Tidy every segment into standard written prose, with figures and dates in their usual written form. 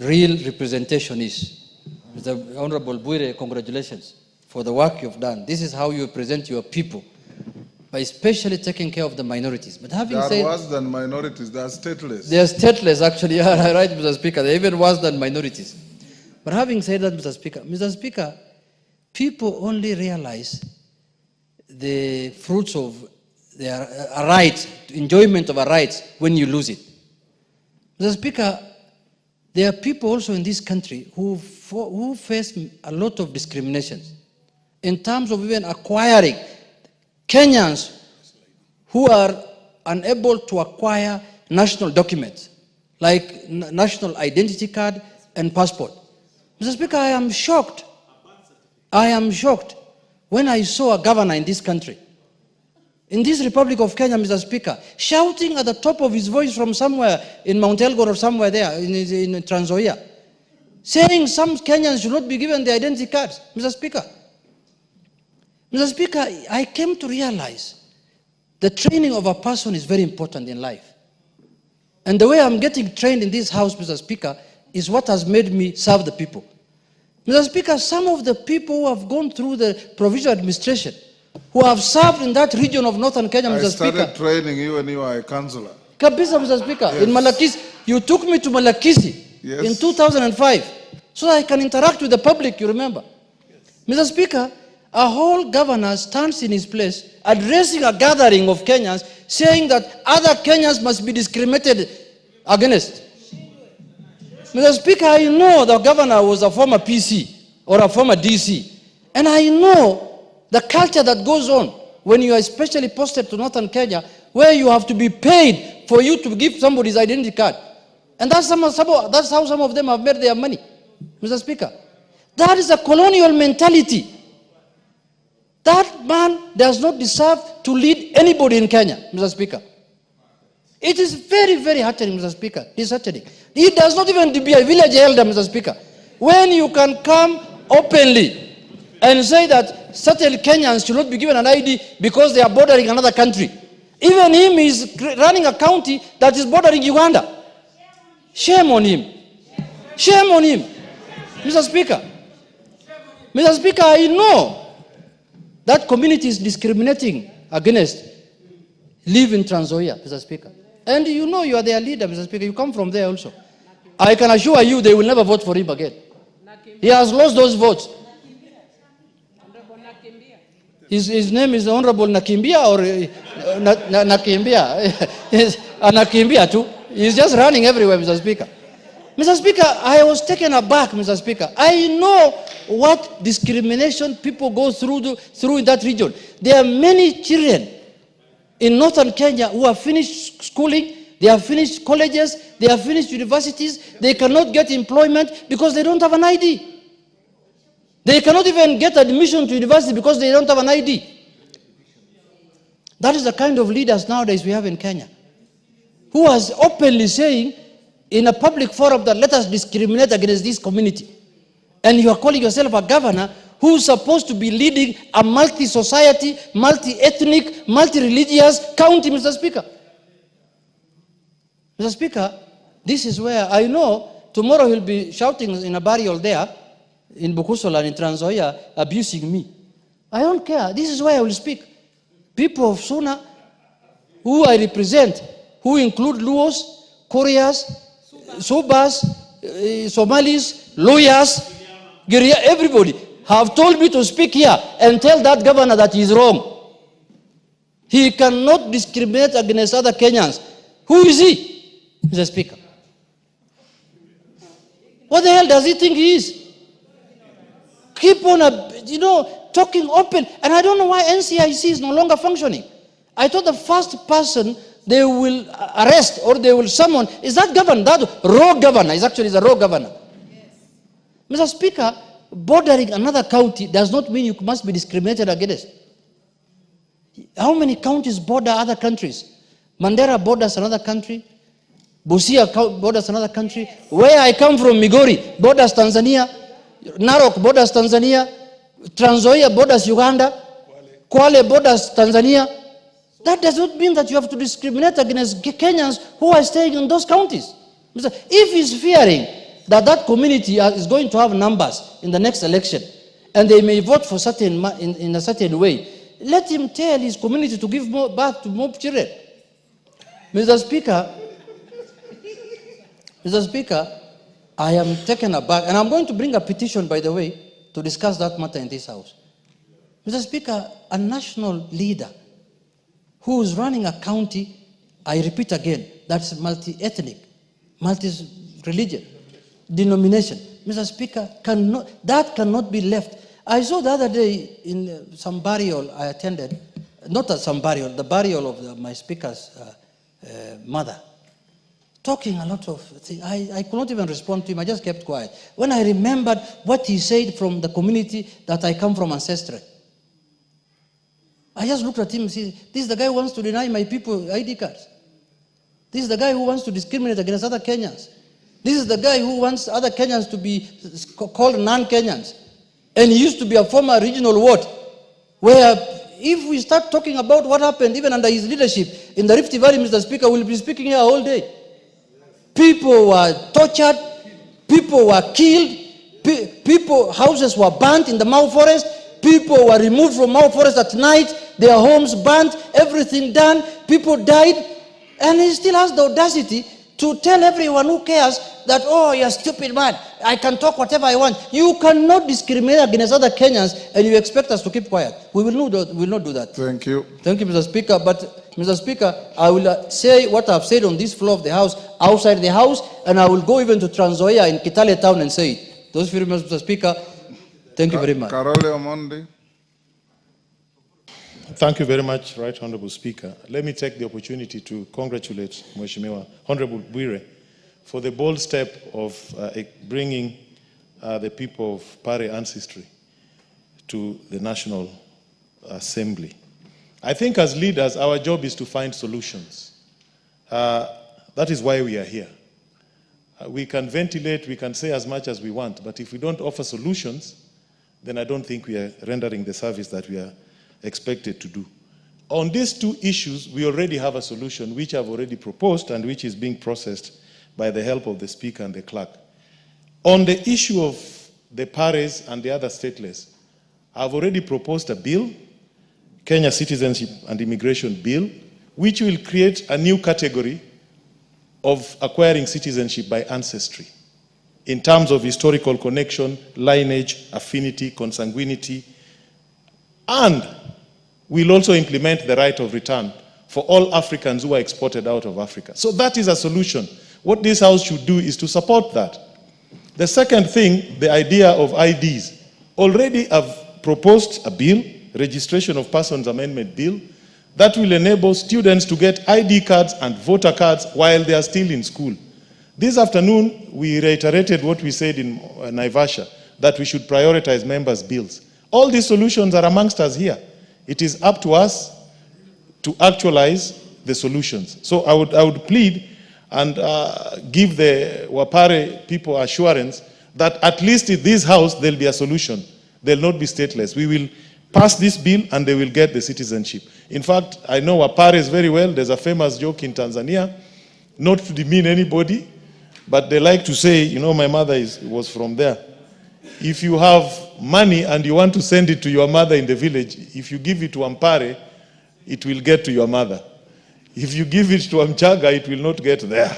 real representation is. Mr. Honorable Bwire, congratulations for the work you've done. This is how you represent your people, by especially taking care of the minorities. But having said... They are worse than minorities, they are stateless. They are stateless, actually. Yeah, right, Mr. Speaker. They're even worse than minorities. But having said that, Mr. Speaker, people only realize the fruits of their rights, enjoyment of a right, when you lose it. Mr. Speaker, there are people also in this country who face a lot of discrimination in terms of even acquiring. Kenyans who are unable to acquire national documents like national identity card and passport. Mr. Speaker, I am shocked. I am shocked when I saw a governor in this country, in this Republic of Kenya, Mr. Speaker, shouting at the top of his voice from somewhere in Mount Elgon or somewhere there in Trans Nzoia, saying some Kenyans should not be given the identity cards. Mr. Speaker, I came to realize the training of a person is very important in life. And the way I'm getting trained in this house, Mr. Speaker, is what has made me serve the people. Mr. Speaker, some of the people who have gone through the provincial administration, who have served in that region of northern Kenya, Mr. Speaker. I started training you when you were a councillor. Kabisa, Mr. Speaker. Yes. In Malakisi. You took me to Malakisi in 2005 so that I can interact with the public, you remember. Yes. Mr. Speaker, a whole governor stands in his place addressing a gathering of Kenyans saying that other Kenyans must be discriminated against. Mr. Speaker, I know the governor was a former PC or a former DC, and I know the culture that goes on when you are especially posted to northern Kenya, where you have to be paid for you to give somebody's identity card. And that's how some of them have made their money, Mr. Speaker. That is a colonial mentality. That man does not deserve to lead anybody in Kenya, Mr. Speaker. It is very, very heartening, Mr. Speaker. Disheartening. He does not even be a village elder, Mr. Speaker. When you can come openly and say that certain Kenyans should not be given an ID because they are bordering another country. Even him is running a county that is bordering Uganda. Shame on him. Shame on him. Mr. Speaker. Mr. Speaker, I know that community is discriminating against live in Trans Nzoia, Mr. Speaker. And you know you are their leader, Mr. Speaker. You come from there also. I can assure you they will never vote for him again. He has lost those votes. His name is Honorable Nakimbia or Nakimbia. Nakimbia too. He's just running everywhere, Mr. Speaker. Mr. Speaker, I was taken aback, Mr. Speaker. I know what discrimination people go through in that region. There are many children in northern Kenya who have finished schooling, they have finished colleges, they have finished universities, they cannot get employment because they don't have an ID. They cannot even get admission to university because they don't have an ID. That is the kind of leaders nowadays we have in Kenya, who is openly saying in a public forum that let us discriminate against this community. And you are calling yourself a governor who is supposed to be leading a multi-society, multi-ethnic, multi-religious county, Mr. Speaker. Mr. Speaker, this is where I know tomorrow he'll be shouting in a burial there, in Bukusola and in Trans Nzoia, abusing me. I don't care. This is where I will speak. People of Suna, who I represent, who include Luos, Koreas, Subas, Somalis, lawyers, Giria, everybody, have told me to speak here and tell that governor that he is wrong. He cannot discriminate against other Kenyans. Who is he, Mr. Speaker? What the hell does he think he is? Keep on, talking open. And I don't know why NCIC is no longer functioning. I thought the first person they will arrest or they will summon is that governor, that raw governor. Is actually a raw governor. Yes. Mr. Speaker, bordering another county does not mean you must be discriminated against. How many counties border other countries? Mandera borders another country. Busia borders another country. Where I come from, Migori, borders Tanzania. Narok borders Tanzania. Trans Nzoia borders Uganda. Kwale borders Tanzania. That does not mean that you have to discriminate against Kenyans who are staying in those counties. If he's fearing that community is going to have numbers in the next election, and they may vote for certain in a certain way, let him tell his community to give more birth to more children. Mr. Speaker, I am taken aback, and I'm going to bring a petition, by the way, to discuss that matter in this House. Mr. Speaker, a national leader who is running a county, I repeat again, that's multi-ethnic, multi-religion, denomination. Mr. Speaker, that cannot be left. I saw the other day in some burial I attended, not at some burial, the burial of my speaker's mother, talking a lot of things. I could not even respond to him. I just kept quiet. When I remembered what he said from the community that I come from ancestry, I just looked at him and said, this is the guy who wants to deny my people ID cards. This is the guy who wants to discriminate against other Kenyans. This is the guy who wants other Kenyans to be called non-Kenyans. And he used to be a former regional ward, where if we start talking about what happened even under his leadership in the Rift Valley, Mr. Speaker, we'll be speaking here all day. People were tortured, people were killed, houses were burnt in the Mau Forest, people were removed from Mau Forest at night, their homes burnt, everything done, people died, and he still has the audacity to tell everyone who cares that, oh, you're a stupid man, I can talk whatever I want. You cannot discriminate against other Kenyans and you expect us to keep quiet. We will not do that. Thank you. Thank you, Mr. Speaker. But, Mr. Speaker, I will say what I've said on this floor of the House, outside the House, and I will go even to Trans Nzoia in Kitale Town and say it. Those few remarks, Mr. Speaker. Thank you very much. Karole Omondi. Thank you very much, Right Honorable Speaker. Let me take the opportunity to congratulate Mheshimiwa Honorable Bwire for the bold step of bringing the people of Pare ancestry to the National Assembly. I think as leaders, our job is to find solutions. That is why we are here. We can ventilate, we can say as much as we want, but if we don't offer solutions, then I don't think we are rendering the service that we are expected to do. On these two issues, we already have a solution which I've already proposed and which is being processed by the help of the Speaker and the Clerk. On the issue of the Pares and the other stateless, I've already proposed a bill, Kenya Citizenship and Immigration Bill, which will create a new category of acquiring citizenship by ancestry in terms of historical connection, lineage, affinity, consanguinity, and we'll also implement the right of return for all Africans who are exported out of Africa. So that is a solution. What this House should do is to support that. The second thing, the idea of IDs. Already I've proposed a bill, Registration of Persons Amendment Bill, that will enable students to get ID cards and voter cards while they are still in school. This afternoon, we reiterated what we said in Naivasha, that we should prioritize members' bills. All these solutions are amongst us here. It is up to us to actualize the solutions. So I would plead and give the Wapare people assurance that at least in this House there'll be a solution. They'll not be stateless. We will pass this bill and they will get the citizenship. In fact, I know Wapares very well. There's a famous joke in Tanzania, not to demean anybody, but they like to say, you know, my mother was from there. If you have money and you want to send it to your mother in the village, if you give it to Ampare, it will get to your mother. If you give it to Amchaga, it will not get there.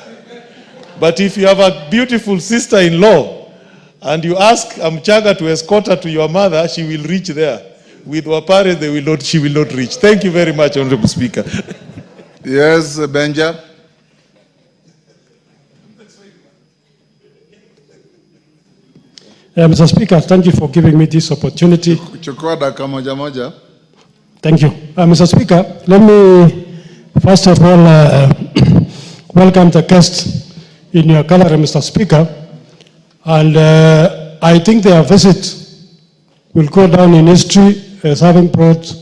But if you have a beautiful sister-in-law and you ask Amchaga to escort her to your mother, she will reach there. With Wapare, she will not reach. Thank you very much, Honorable Speaker. Yes, Benja. Mr. Speaker, thank you for giving me this opportunity. Chukua dakika moja moja. Thank you. Mr. Speaker, let me first of all welcome the guests in your gallery, Mr. Speaker. And I think their visit will go down in history as having brought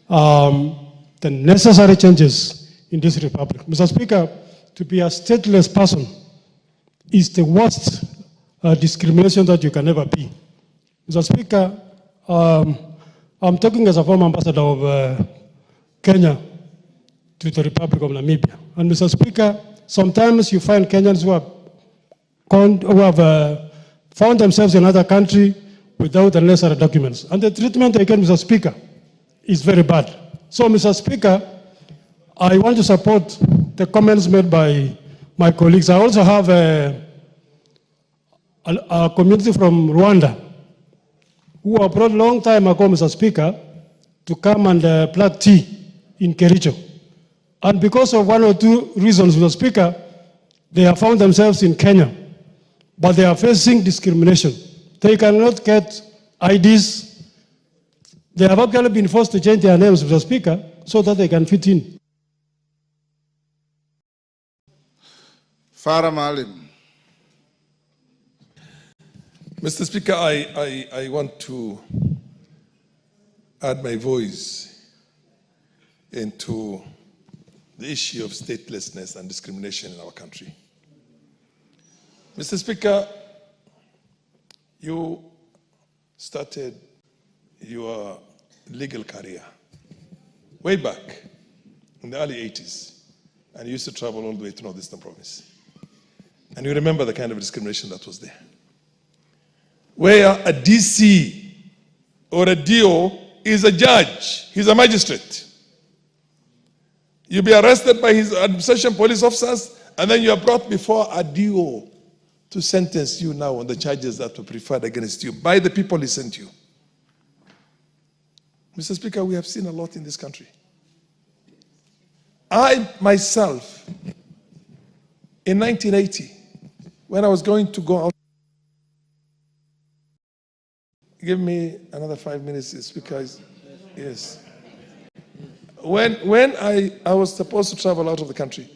the necessary changes in this republic. Mr. Speaker, to be a stateless person is the worst discrimination that you can ever be. Mr. Speaker, I'm talking as a former ambassador of Kenya to the Republic of Namibia. And Mr. Speaker, sometimes you find Kenyans who are found themselves in another country without the necessary documents. And the treatment they get, Mr. Speaker, is very bad. So, Mr. Speaker, I want to support the comments made by my colleagues. I also have a community from Rwanda who were brought a long time ago, Mr. Speaker, to come and plant tea in Kericho. And because of one or two reasons, Mr. Speaker, they have found themselves in Kenya, but they are facing discrimination. They cannot get IDs. They have actually been forced to change their names, Mr. Speaker, so that they can fit in. Farah Maalim. Mr. Speaker, I want to add my voice into the issue of statelessness and discrimination in our country. Mr. Speaker, you started your legal career way back in the early 80s, and you used to travel all the way to Northeastern Province. And you remember the kind of discrimination that was there, where a DC or a DO is a judge, he's a magistrate. You'll be arrested by his administration police officers, and then you are brought before a DO to sentence you now on the charges that were preferred against you by the people he sent you. Mr. Speaker, we have seen a lot in this country. I myself, in 1980, when I was going to go out, give me another 5 minutes, Speaker. Yes. When I was supposed to travel out of the country,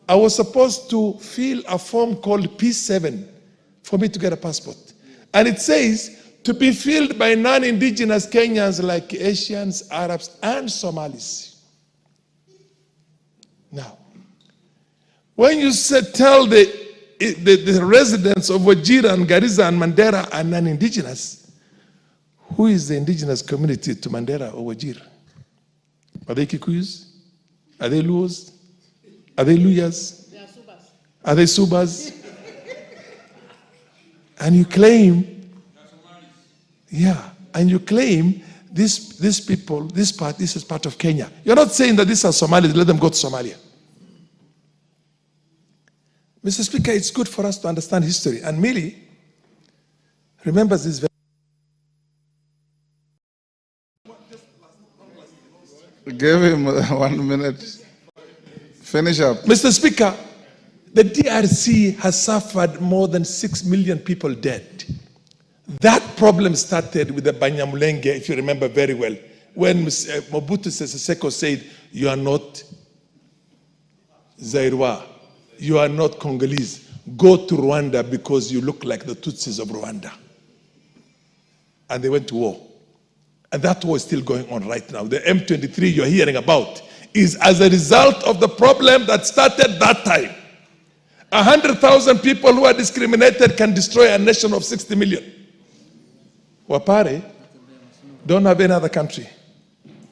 I was supposed to fill a form called P7 for me to get a passport. And it says to be filled by non-indigenous Kenyans like Asians, Arabs, and Somalis. Now, when you tell the residents of Wajir and Garissa and Mandera are non-indigenous, who is the indigenous community to Mandera or Wajir? Are they Kikuyus? Are they Luos? Are they Luyas? They are Subas. Are they Subas? And you claim, and you claim these people, this is part of Kenya. You're not saying that these are Somalis, let them go to Somalia. Mr. Speaker, it's good for us to understand history. And Millie remembers this very. Give him 1 minute. Finish up. Mr. Speaker, the DRC has suffered more than 6 million people dead. That problem started with the Banyamulenge, if you remember very well, when Mobutu Sese Seko said, you are not Zairwa, you are not Congolese. Go to Rwanda because you look like the Tutsis of Rwanda. And they went to war. And that war is still going on right now. The M23 you're hearing about is as a result of the problem that started that time. 100,000 people who are discriminated can destroy a nation of 60 million. Wapare don't have any other country.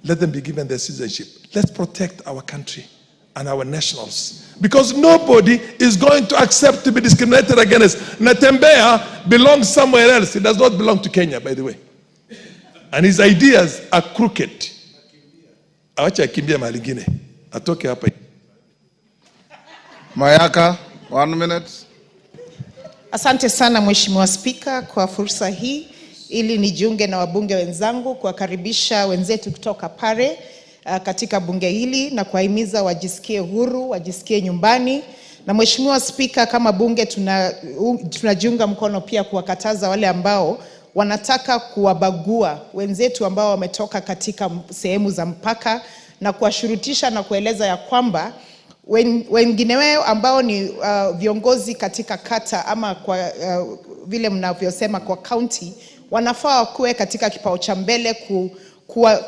Let them be given their citizenship. Let's protect our country and our nationals. Because nobody is going to accept to be discriminated against. NATEMBEA belongs somewhere else. It does not belong to Kenya, by the way. And his ideas are crooked. Awacha akimbia mahali ingine. Atoke hapa. Mayaka, 1 minute. Asante sana Mheshimiwa Spika kwa fursa hii ili nijiunge na wabunge wenzangu kuwakaribisha wenzetu kutoka Pare katika bunge hili na kuwahimiza wajisikie huru, wajisikie nyumbani. Na Mheshimiwa Spika, kama bunge tunajiunga mkono pia kuwakataza wale ambao wanataka kuwabagua wenzetu ambao wametoka katika sehemu za mpaka na kuwashurutisha na kueleza ya kwamba wengine wao ambao ni viongozi katika kata ama kwa vile mnavyosema kwa county wanafaa kuwe katika kipao cha mbele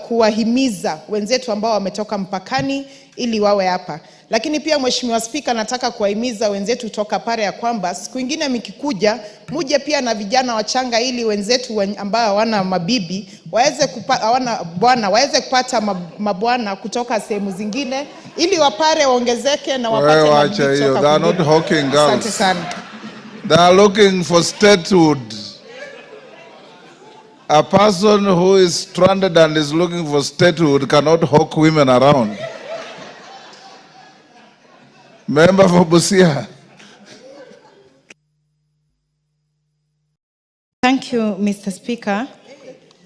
kuwahimiza wenzetu ambao wametoka mpakani ili wawe hapa. Lakini pia Mheshimiwa Spika, nataka kuwahimiza wenzetu kutoka Pare ya kwamba siku nyingine mkikuja muje pia na vijana wachanga ili wenzetu ambao hawana mabibi waweze kupata mabwana kutoka sehemu zingine ili Wapare waongezeke na wapate mabibi kutoka. They are not hawking girls. Asante sana. They are looking for statehood. A person who is stranded and is looking for statehood cannot hawk women around. Member for Busia. Thank you, Mr. Speaker.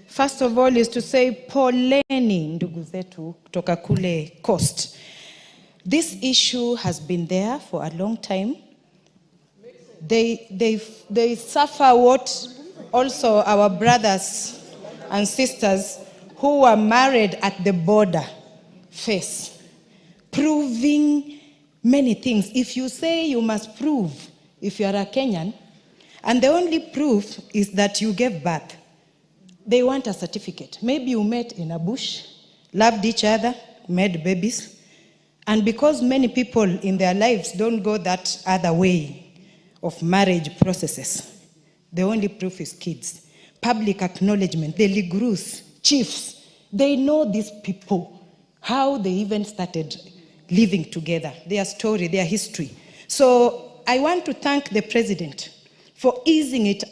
First of all is to say poleni ndugu zetu kutoka kule Coast. This issue has been there for a long time. They suffer what also our brothers and sisters who were married at the border face, proving many things. If you say you must prove if you are a Kenyan, and the only proof is that you gave birth, they want a certificate. Maybe you met in a bush, loved each other, made babies, and because many people in their lives don't go that other way of marriage processes, the only proof is kids. Public acknowledgement, the Ligrus, chiefs, they know these people, how they even started living together, their story, their history. So I want to thank the President for easing it.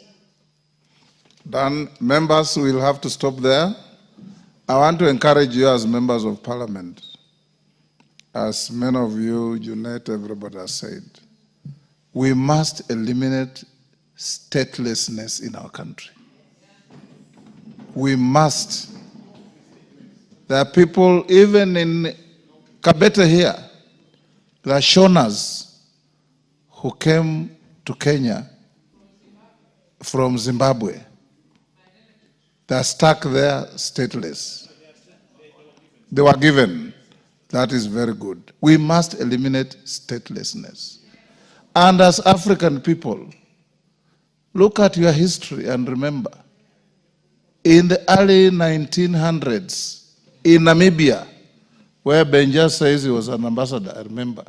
Then members will have to stop there. I want to encourage you as members of parliament, as many of you, Junet, everybody has said, we must eliminate statelessness in our country. We must. There are people, even in Kabete here, there are Shonas who came to Kenya from Zimbabwe. They are stuck there stateless. They were given. That is very good. We must eliminate statelessness. And as African people, look at your history and remember, in the early 1900s, in Namibia, where Benja says he was an ambassador, I remember,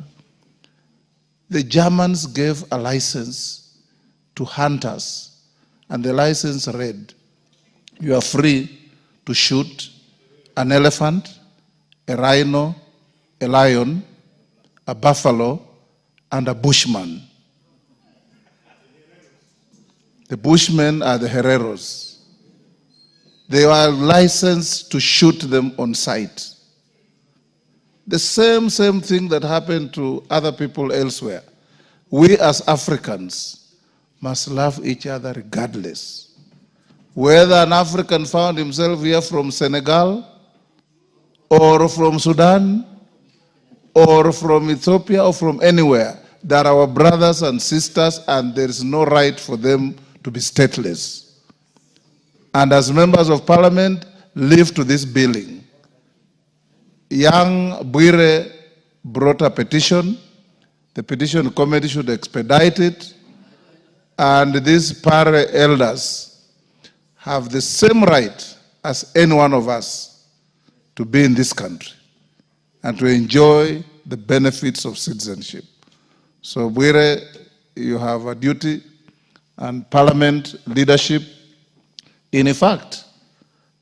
the Germans gave a license to hunters, and the license read, you are free to shoot an elephant, a rhino, a lion, a buffalo, and a bushman. The bushmen are the hereros. They were licensed to shoot them on sight. The same thing that happened to other people elsewhere. We as Africans must love each other regardless. Whether an African found himself here from Senegal, or from Sudan, or from Ethiopia, or from anywhere, they are our brothers and sisters, and there is no right for them to be stateless. And as members of parliament, live to this billing. Young Bwire brought a petition. The petition committee should expedite it. And these Pare elders have the same right as any one of us to be in this country and to enjoy the benefits of citizenship. So Bwire, you have a duty, and parliament leadership. In fact,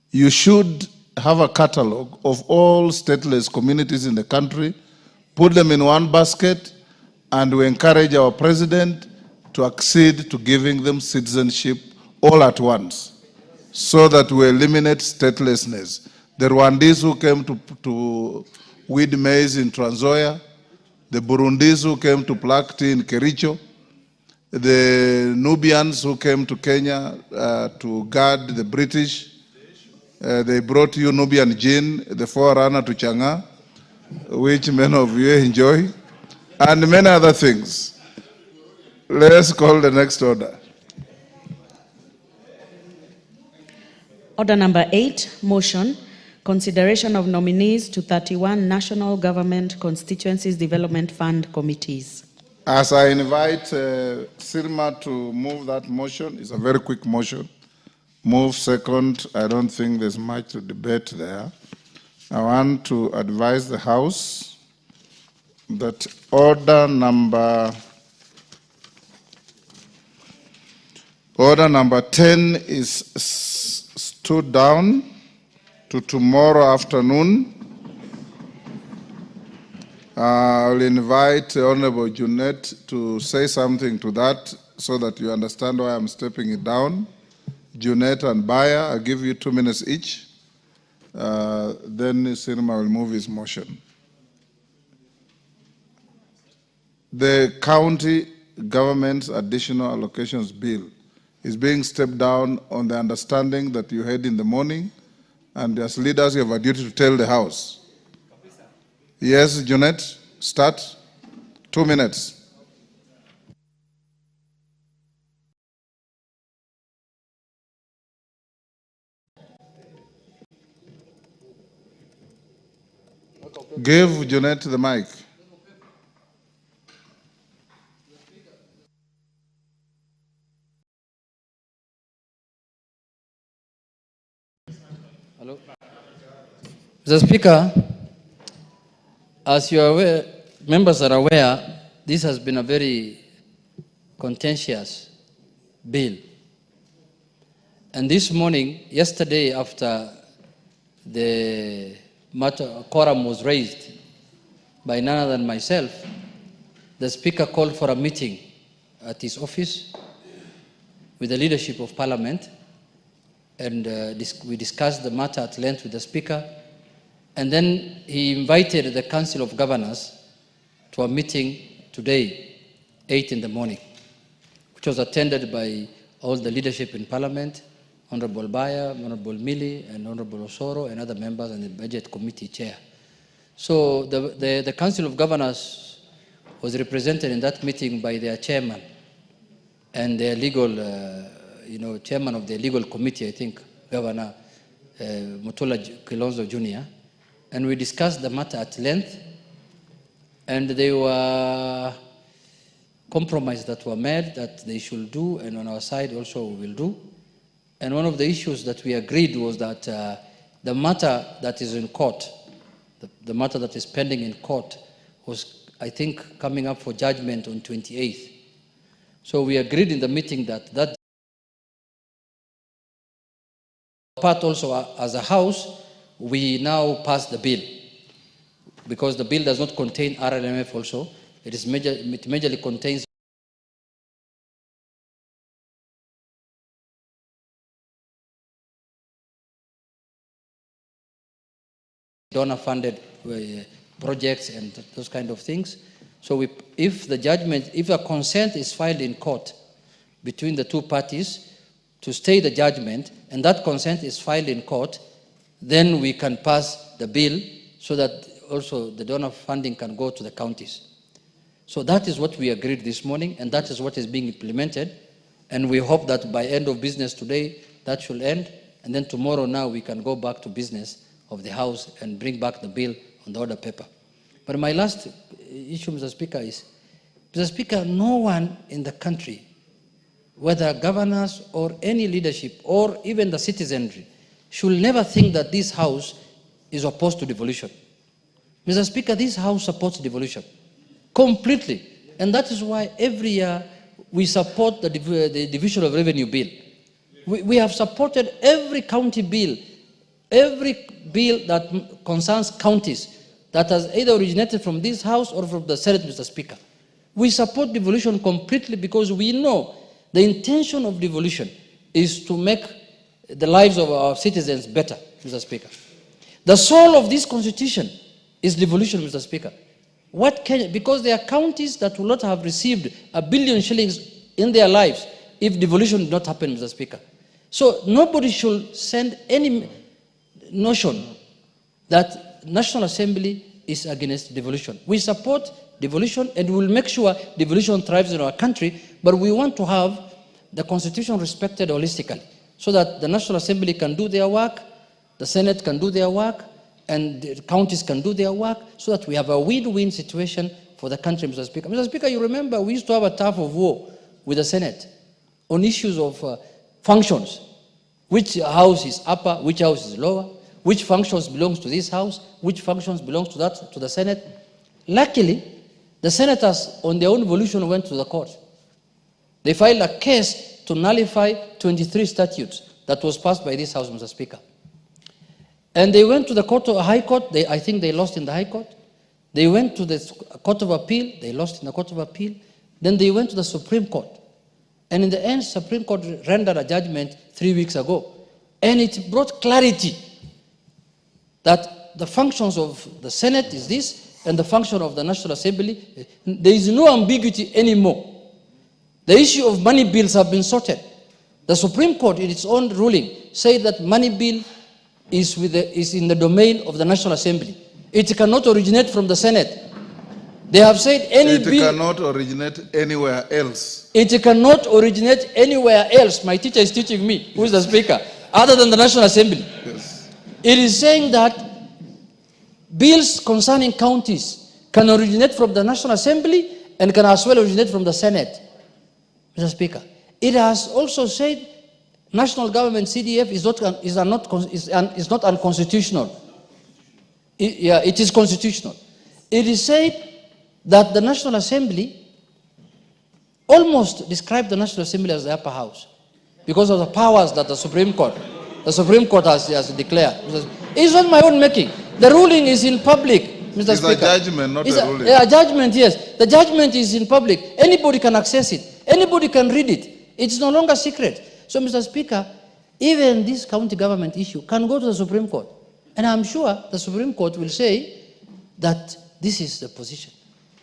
you should have a catalog of all stateless communities in the country, put them in one basket, and we encourage our president to accede to giving them citizenship all at once, so that we eliminate statelessness. The Rwandese who came to weed maize in Trans Nzoia, the Burundis who came to pluck tea in Kericho, the Nubians who came to Kenya to guard the British. They brought you Nubian gin, the forerunner to Chang'an, which many of you enjoy, and many other things. Let's call the next order. Order number 8, motion, consideration of nominees to 31 National Government Constituencies Development Fund committees. As I invite Sirma to move that motion, it's a very quick motion. Move second. I don't think there's much to debate there. I want to advise the House that order number 10 is stood down to tomorrow afternoon. I'll invite Honorable Junet to say something to that so that you understand why I'm stepping it down. Junet and Baya, I'll give you 2 minutes each. Then Sinema will move his motion. The county government's additional allocations bill is being stepped down on the understanding that you had in the morning, and as leaders you have a duty to tell the House. Yes, Junet, start. 2 minutes. Give Junet the mic. Hello. Mr. Speaker, as you are aware, members are aware, this has been a very contentious bill. And this morning, yesterday, after the quorum was raised by none other than myself, the Speaker called for a meeting at his office with the leadership of Parliament, and we discussed the matter at length with the Speaker, and then he invited the Council of Governors to a meeting today, 8 in the morning, which was attended by all the leadership in Parliament, Honorable Baya, Honorable Mili, and Honorable Osoro, and other members, and the Budget Committee Chair. So the Council of Governors was represented in that meeting by their chairman and their legal, chairman of the legal committee, I think, Governor Mutula Kilonzo Jr., and we discussed the matter at length, and there were compromises that were made that they should do, and on our side also we will do. And one of the issues that we agreed was that the matter that is in court, the matter that is pending in court, was, I think, coming up for judgment on 28th. So we agreed in the meeting that that part also, as a House, we now pass the bill, because the bill does not contain RLMF also. It majorly contains donor-funded projects and those kind of things. So if a consent is filed in court between the two parties to stay the judgment, and that consent is filed in court, then we can pass the bill so that also the donor funding can go to the counties. So that is what we agreed this morning, and that is what is being implemented. And we hope that by end of business today, that should end. And then tomorrow now we can go back to business of the House and bring back the bill on the order paper. But my last issue, Mr. Speaker, is, Mr. Speaker, no one in the country, whether governors or any leadership or even the citizenry, should never think that this House is opposed to devolution. Mr. Speaker, this House supports devolution completely. And that is why every year we support the Division of Revenue Bill. We have supported every county bill, every bill that concerns counties that has either originated from this House or from the Senate, Mr. Speaker. We support devolution completely because we know the intention of devolution is to make the lives of our citizens better, Mr. Speaker. The soul of this constitution is devolution, Mr. Speaker. Because there are counties that will not have received $1 billion shillings in their lives if devolution did not happen, Mr. Speaker. So nobody should send any notion that National Assembly is against devolution. We support devolution, and we will make sure devolution thrives in our country, but we want to have the Constitution respected holistically, so that the National Assembly can do their work, the Senate can do their work, and the counties can do their work, so that we have a win-win situation for the country, Mr. Speaker. Mr. Speaker, you remember we used to have a tug of war with the Senate on issues of functions. Which house is upper, which house is lower, which functions belongs to this house, which functions belongs to that, to the Senate. Luckily, the senators on their own volition went to the court. They filed a case to nullify 23 statutes that was passed by this House, Mr. Speaker. And they went to the High Court. I think they lost in the High Court. They went to the Court of Appeal. They lost in the Court of Appeal. Then they went to the Supreme Court. And in the end, Supreme Court rendered a judgment 3 weeks ago. And it brought clarity that the functions of the Senate is this, and the function of the National Assembly, there is no ambiguity anymore. The issue of money bills have been sorted. The Supreme Court, in its own ruling, said that money bill is in the domain of the National Assembly. It cannot originate from the Senate. They have said any bill... It cannot originate anywhere else. It cannot originate anywhere else. My teacher is teaching me, who is the Speaker, other than the National Assembly. Yes. It is saying that bills concerning counties can originate from the National Assembly and can as well originate from the Senate, Mr. Speaker. It has also said national government CDF is not unconstitutional. It is constitutional. It is said that the National Assembly almost described the National Assembly as the upper house because of the powers that the Supreme Court has declared. It's not my own making. The ruling is in public, Mr. Speaker. It's a judgment, not a ruling. A judgment, yes. The judgment is in public. Anybody can access it. Anybody can read it. It's no longer secret. So, Mr. Speaker, even this county government issue can go to the Supreme Court. And I'm sure the Supreme Court will say that this is the position.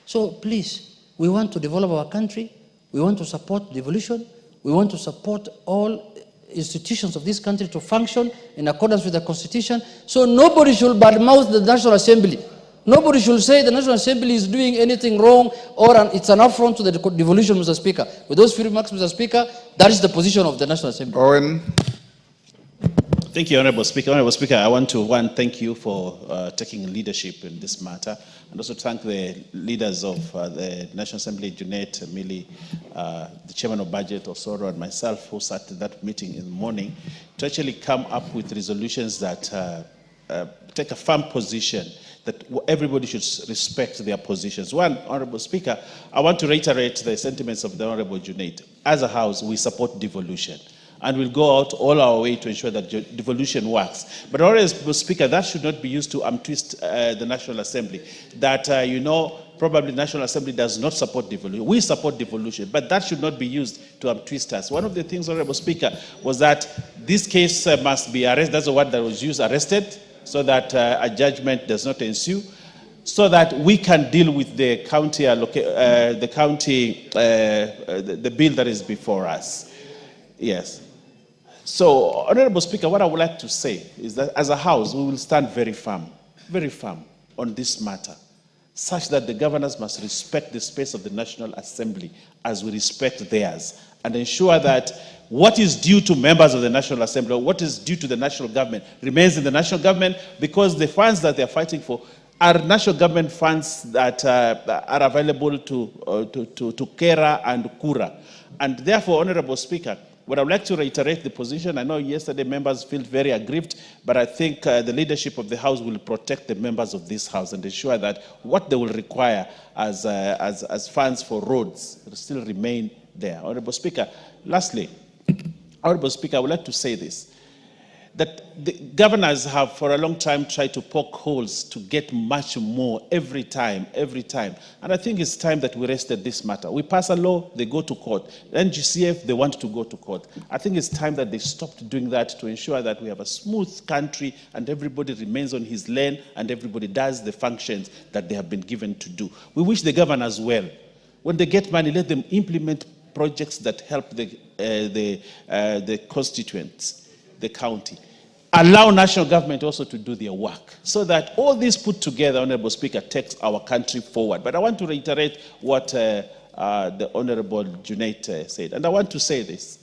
So, please, we want to develop our country. We want to support devolution. We want to support all institutions of this country to function in accordance with the Constitution. So nobody should badmouth the National Assembly. Nobody should say the National Assembly is doing anything wrong or it's an affront to the devolution, Mr. Speaker. With those few remarks, Mr. Speaker, that is the position of the National Assembly. Owen. Thank you, Honorable Speaker. Honorable Speaker, I want to thank you for taking leadership in this matter, and also thank the leaders of the National Assembly, Junet, Mili, the Chairman of Budget, Osoro, and myself, who sat at that meeting in the morning, to actually come up with resolutions that take a firm position that everybody should respect their positions. One, Honorable Speaker, I want to reiterate the sentiments of the Honorable Junet. As a House, we support devolution, and we'll go out all our way to ensure that devolution works. But Honorable Speaker, that should not be used to twist the National Assembly. That, probably the National Assembly does not support devolution. We support devolution, but that should not be used to twist us. One of the things, Honorable Speaker, was that this case must be arrested. That's the word that was used, arrested, so that a judgment does not ensue, so that we can deal with the bill that is before us. Yes. So, Honorable Speaker, what I would like to say is that as a House, we will stand very firm on this matter, such that the governors must respect the space of the National Assembly as we respect theirs, and ensure that what is due to members of the National Assembly, or what is due to the national government, remains in the national government, because the funds that they're fighting for are national government funds that are available to Kera and Kura. And therefore, Honorable Speaker, what I would like to reiterate the position. I know yesterday members felt very aggrieved, but I think the leadership of the House will protect the members of this House and ensure that what they will require as funds for roads will still remain there. Honorable Speaker, lastly, Honorable Speaker, I would like to say this, that the governors have for a long time tried to poke holes to get much more every time. And I think it's time that we rested this matter. We pass a law, they go to court. NGCF, they want to go to court. I think it's time that they stopped doing that to ensure that we have a smooth country and everybody remains on his lane and everybody does the functions that they have been given to do. We wish the governors well. When they get money, let them implement projects that help the constituents, the county. Allow national government also to do their work, so that all this put together, Honorable Speaker, takes our country forward. But I want to reiterate what the Honorable Junet said. And I want to say this.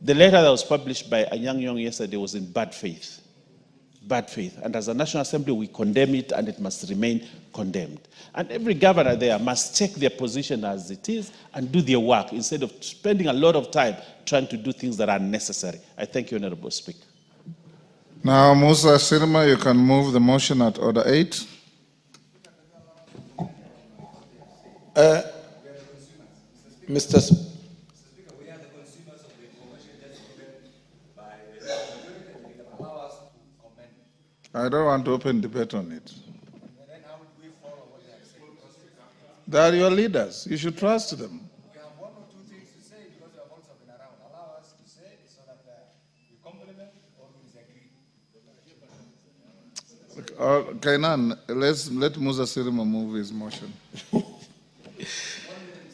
The letter that was published by Anyang' Nyong'o yesterday was in bad faith. Bad faith. And as a National Assembly, we condemn it, and it must remain condemned. And every governor there must take their position as it is and do their work, instead of spending a lot of time trying to do things that are necessary. I thank you, Honorable Speaker. Now, Musa Sirma, you can move the motion at Order 8. Mr. Speaker, we are the consumers of the information just given by the powers to comment. I don't want to open debate on it. Then how would we follow what they are saying? They are your leaders. You should trust them. We have one or two things to say because we have also Kainan, let Musa Sirima move his motion.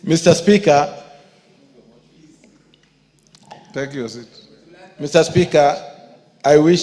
Mr. Speaker, Take your seat. Mr. Speaker, I wish